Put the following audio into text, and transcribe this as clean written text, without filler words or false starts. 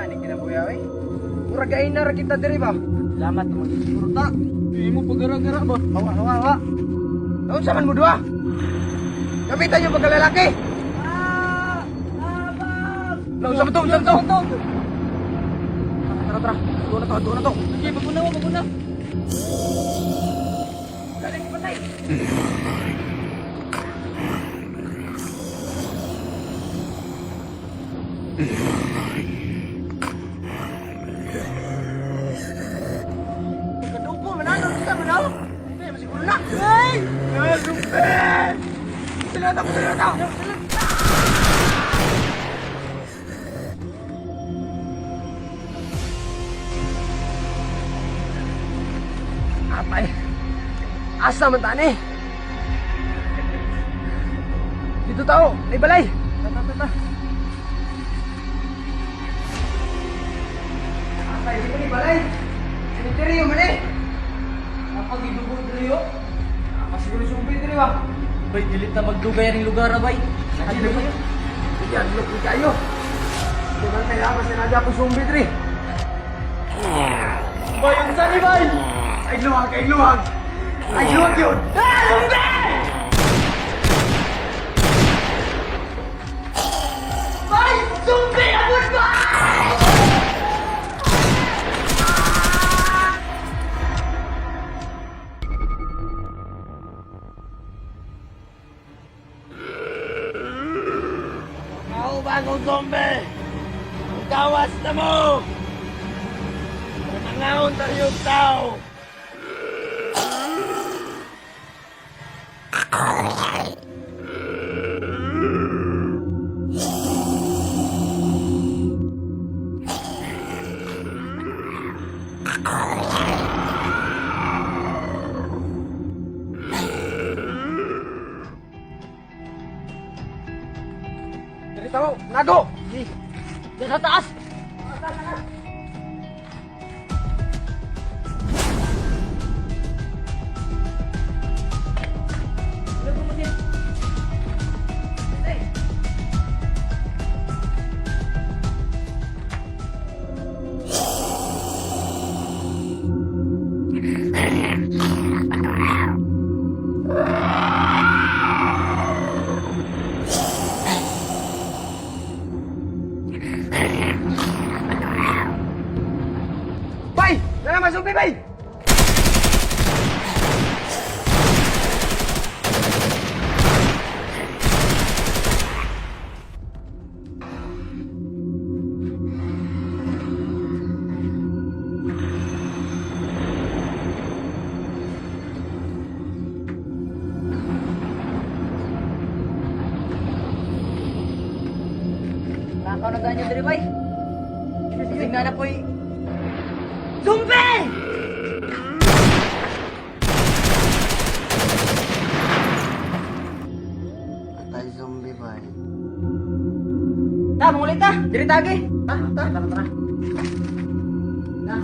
Gani kinabuya eh. Murag ay na ra kita diri ba? Salamat mo siguro ta. Di mo pagara-gara ba? Hawa hawa hawa. Naun sa man mo duha? Kapitan yung pagkalalaki. Naun sa to, sa to. Tara tara. Tuwa na to. Sige, maguna. Galing patay. Kadugo manalo kita manalo. Eh masiguro na. Hey! Sumpe! Sinata. Apay. Asa man tani? Dito tao, may balay. Ta. Apay, dito ni balay. Cemetery man eh. Kapag idugod diri yo. Masiguro sumpi diri ba? Bay, dilit na magdugay ang lugar na bay. Ano ba yun? Yan, look kayo. Dengan kailangan sinadya ko sumpi diri. Bay, ang sani bay! Ay luwag yun! Bay! Sumbi! Abot ba? Ako bagong zombie! Gawas na mo! Nangangaon tayo yung tao! Diri tao, nago! Diyan sa taas! Bay! Nalaman sumpi, bay! Nakakaw na ganyan diri bay. Tingnan na po'y... Zumbi! Atay zombie, bay. Ta, mangulit ta! Diri tagi! Tara. Na.